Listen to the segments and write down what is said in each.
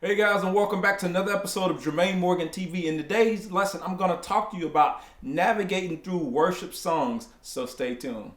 Hey guys, and welcome back to another episode of Jermaine Morgan TV. In today's lesson, I'm going to talk to you about navigating through worship songs, so stay tuned.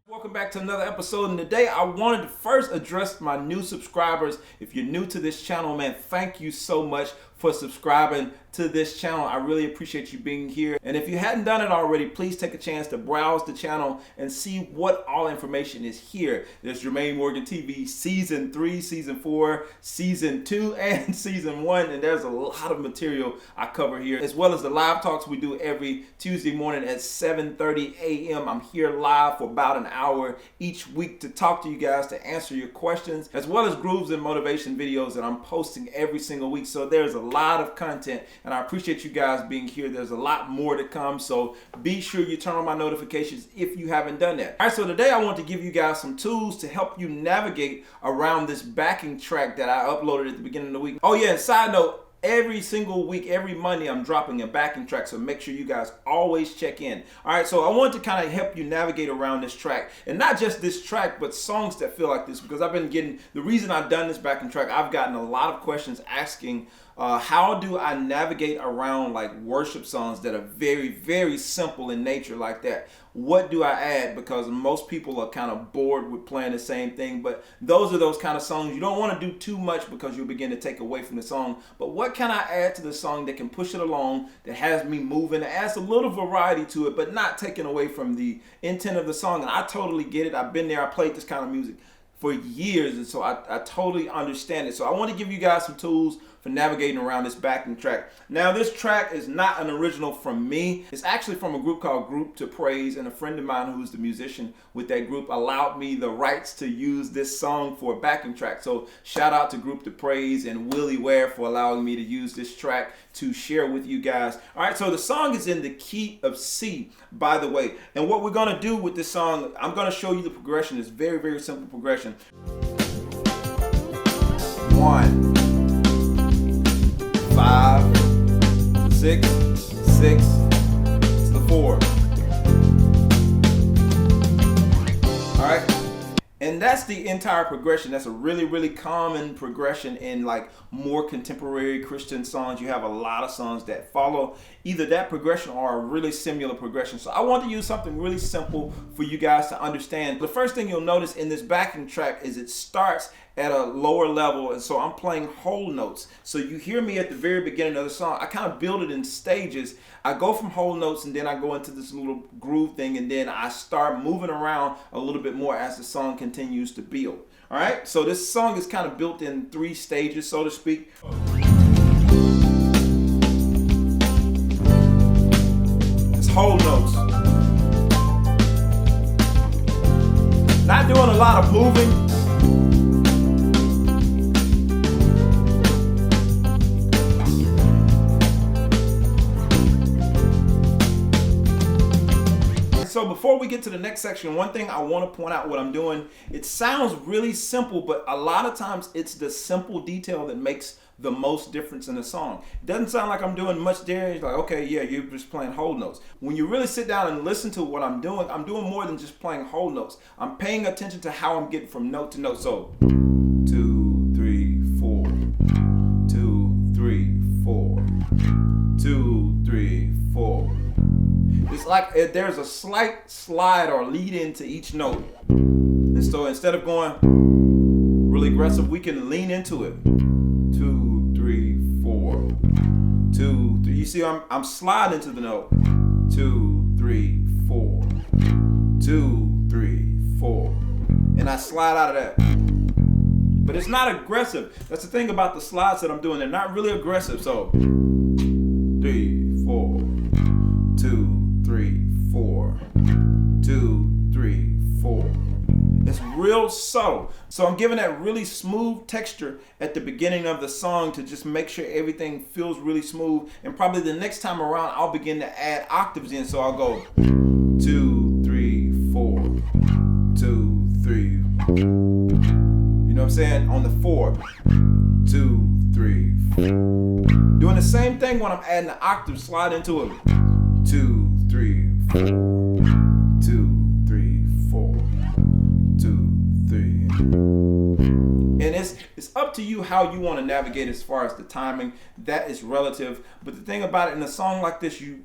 Welcome back to another episode, and today I wanted to first address my new subscribers. If you're new to this channel, man, thank you so much for subscribing to this channel. I really appreciate you being here. And if you hadn't done it already, please take a chance to browse the channel and see what all information is here. There's Jermaine Morgan TV Season 3, Season 4, Season 2, and Season 1. And there's a lot of material I cover here, as well as the live talks we do every Tuesday morning at 7:30 a.m. I'm here live for about an hour each week to talk to you guys, to answer your questions, as well as grooves and motivation videos that I'm posting every single week. So there's a lot of content, and I appreciate you guys being here. There's a lot more to come, so be sure you turn on my notifications if you haven't done that. All right, so today I want to give you guys some tools to help you navigate around this backing track that I uploaded at the beginning of the week. Oh yeah, and side note, every single week, every Monday, I'm dropping a backing track, so make sure you guys always check in. All right, so I want to kind of help you navigate around this track, and not just this track, but songs that feel like this, because I've been getting, the reason I've done this backing track, I've gotten a lot of questions asking, how do I navigate around like worship songs that are very, very simple in nature like that? What do I add? Because most people are kind of bored with playing the same thing, but those are those kind of songs you don't want to do too much because you'll begin to take away from the song. But what can I add to the song that can push it along, that has me moving, that adds a little variety to it, but not taking away from the intent of the song? And I totally get it. I've been there. I played this kind of music for years, and so I totally understand it. So I want to give you guys some tools for navigating around this backing track. Now, this track is not an original from me. It's actually from a group called Group to Praise, and a friend of mine who's the musician with that group allowed me the rights to use this song for a backing track. So shout out to Group to Praise and Willie Ware for allowing me to use this track to share with you guys. All right, so the song is in the key of C, by the way. And what we're gonna do with this song, I'm gonna show you the progression. It's very, very simple progression. 1, 5, 6, 6, it's the 4. All right, and that's the entire progression. That's a really, really common progression in like more contemporary Christian songs. You have a lot of songs that follow either that progression or a really similar progression. So I want to use something really simple for you guys to understand. The first thing you'll notice in this backing track is it starts at a lower level, and so I'm playing whole notes. So you hear me at the very beginning of the song. I kind of build it in stages. I go from whole notes, and then I go into this little groove thing, and then I start moving around a little bit more as the song continues to build. All right, so this song is kind of built in 3 stages, so to speak. It's whole notes. Not doing a lot of moving. So before we get to the next section, one thing I want to point out what I'm doing, it sounds really simple, but a lot of times it's the simple detail that makes the most difference in the song. It doesn't sound like I'm doing much there. It's like, okay, yeah, you're just playing whole notes. When you really sit down and listen to what I'm doing more than just playing whole notes. I'm paying attention to how I'm getting from note to note. So 2, 3, 4, 2, 3, 4, 2, 3, 4. It's like there's a slight slide or lead into each note. And so instead of going really aggressive, we can lean into it. 2, 3, 4, 2, 3. You see, I'm sliding into the note. 2, 3, 4, 2, 3, 4. And I slide out of that. But it's not aggressive. That's the thing about the slides that I'm doing. They're not really aggressive. So 3, 4, 2, 3, 4, 2, 3, 4. It's real subtle, So I'm giving that really smooth texture at the beginning of the song to just make sure everything feels really smooth. And probably the next time around, I'll begin to add octaves in. So I'll go 2, 3, 4, 2, 3. You know what I'm saying? On the 4, 2, 3, 4. Doing the same thing when I'm adding the octave, slide into it. 2, 3, 4. 2, 3, 4. 2, 3. And it's up to you how you want to navigate as far as the timing. That is relative. But the thing about it, in a song like this, you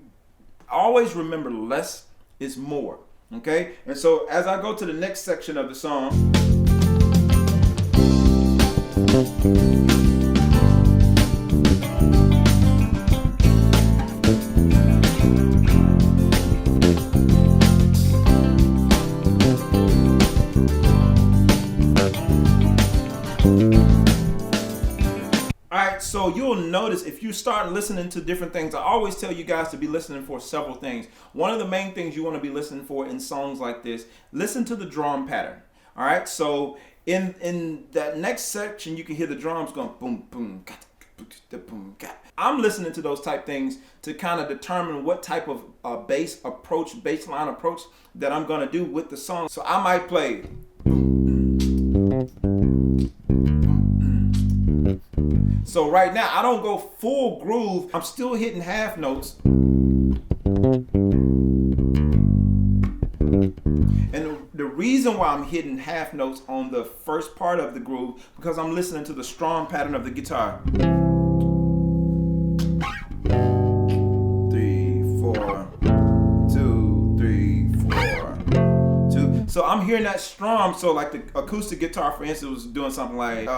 always remember less is more. Okay? And so as I go to the next section of the song, so you'll notice if you start listening to different things, I always tell you guys to be listening for several things. One of the main things you want to be listening for in songs like this, listen to the drum pattern. All right, so in that next section, you can hear the drums going boom, boom, boom. I'm listening to those type things to kind of determine what type of bass line approach that I'm going to do with the song. So I might play. So right now, I don't go full groove. I'm still hitting half notes. And the reason why I'm hitting half notes on the first part of the groove, because I'm listening to the strum pattern of the guitar. 3, 4, 2, 3, 4, 2. So I'm hearing that strum. So like the acoustic guitar, for instance, was doing something like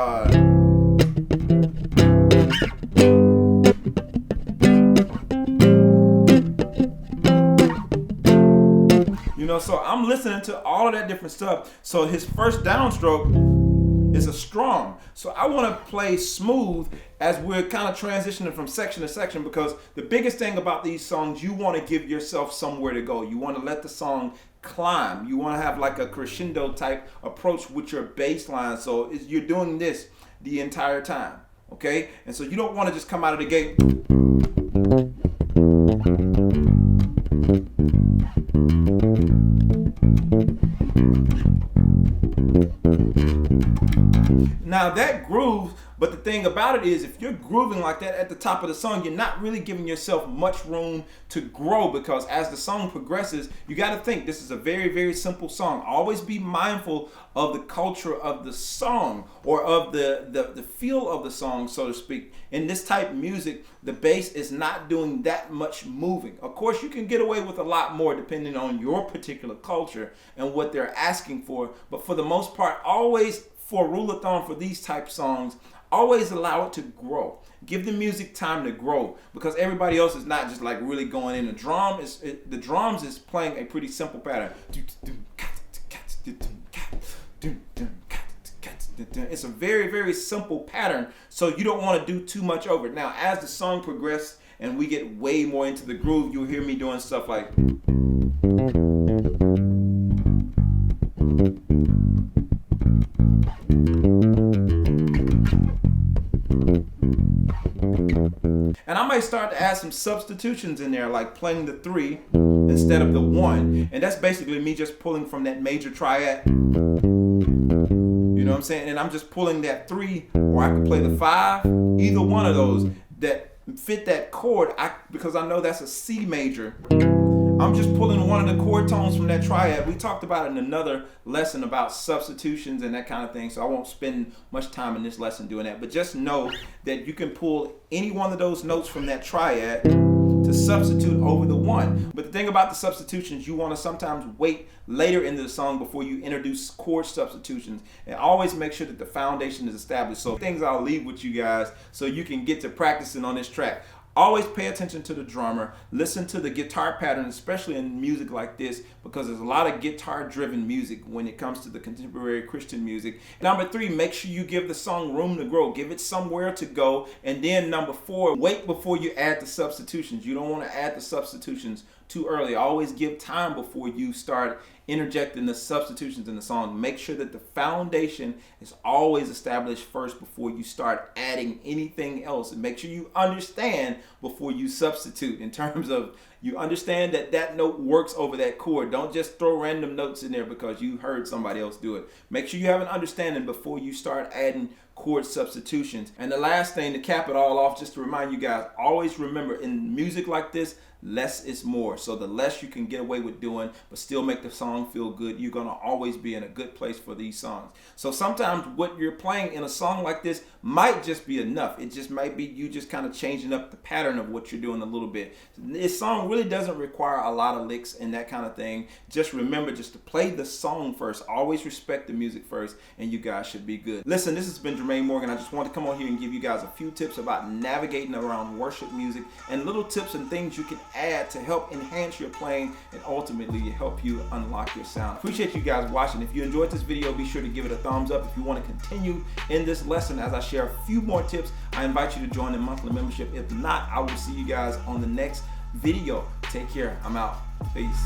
so I'm listening to all of that different stuff. So his first downstroke is a strum. So I want to play smooth as we're kind of transitioning from section to section, because the biggest thing about these songs, you want to give yourself somewhere to go. You want to let the song climb. You want to have like a crescendo type approach with your bass line. So you're doing this the entire time. Okay? And so you don't want to just come out of the gate. Now that grooves, but the thing about it is, if you're grooving like that at the top of the song, you're not really giving yourself much room to grow, because as the song progresses, you got to think this is a very, very simple song. Always be mindful of the culture of the song, or of the feel of the song, so to speak. In this type of music, the bass is not doing that much moving. Of course, you can get away with a lot more depending on your particular culture and what they're asking for. But for the most part, always, for a rule of thumb for these type songs, always allow it to grow. Give the music time to grow, because everybody else is not just like really going in. The drums is playing a pretty simple pattern. It's a very, very simple pattern, so you don't want to do too much over it. Now, as the song progresses and we get way more into the groove, you'll hear me doing stuff like. And I might start to add some substitutions in there, like playing the 3 instead of the 1. And that's basically me just pulling from that major triad. You know what I'm saying? And I'm just pulling that 3, or I could play the 5. Either one of those that fit that chord, because I know that's a C major. I'm just pulling one of the chord tones from that triad. We talked about it in another lesson about substitutions and that kind of thing, so I won't spend much time in this lesson doing that. But just know that you can pull any one of those notes from that triad to substitute over the 1. But the thing about the substitutions, you want to sometimes wait later into the song before you introduce chord substitutions, and always make sure that the foundation is established. So things I'll leave with you guys so you can get to practicing on this track. Always pay attention to the drummer. Listen to the guitar pattern, especially in music like this, because there's a lot of guitar-driven music when it comes to the contemporary Christian music. Number 3, make sure you give the song room to grow. Give it somewhere to go. And then number 4, wait before you add the substitutions. You don't want to add the substitutions too early. Always give time before you start interjecting the substitutions in the song. Make sure that the foundation is always established first before you start adding anything else. And make sure you understand before you substitute, in terms of you understand that that note works over that chord. Don't just throw random notes in there because you heard somebody else do it. Make sure you have an understanding before you start adding chord substitutions. And the last thing to cap it all off, just to remind you guys, always remember, in music like this, less is more. So the less you can get away with doing but still make the song feel good, you're going to always be in a good place for these songs. So sometimes what you're playing in a song like this might just be enough. It just might be you just kind of changing up the pattern of what you're doing a little bit. This song really doesn't require a lot of licks and that kind of thing. Just remember just to play the song first. Always respect the music first, and you guys should be good. Listen, this has been Jermaine Morgan. I just want to come on here and give you guys a few tips about navigating around worship music, and little tips and things you can add to help enhance your playing and ultimately help you unlock your sound. Appreciate you guys watching. If you enjoyed this video, be sure to give it a thumbs up. If you want to continue in this lesson as I share a few more tips, I invite you to join the monthly membership. If not, I will see you guys on the next video. Take care. I'm out. Peace.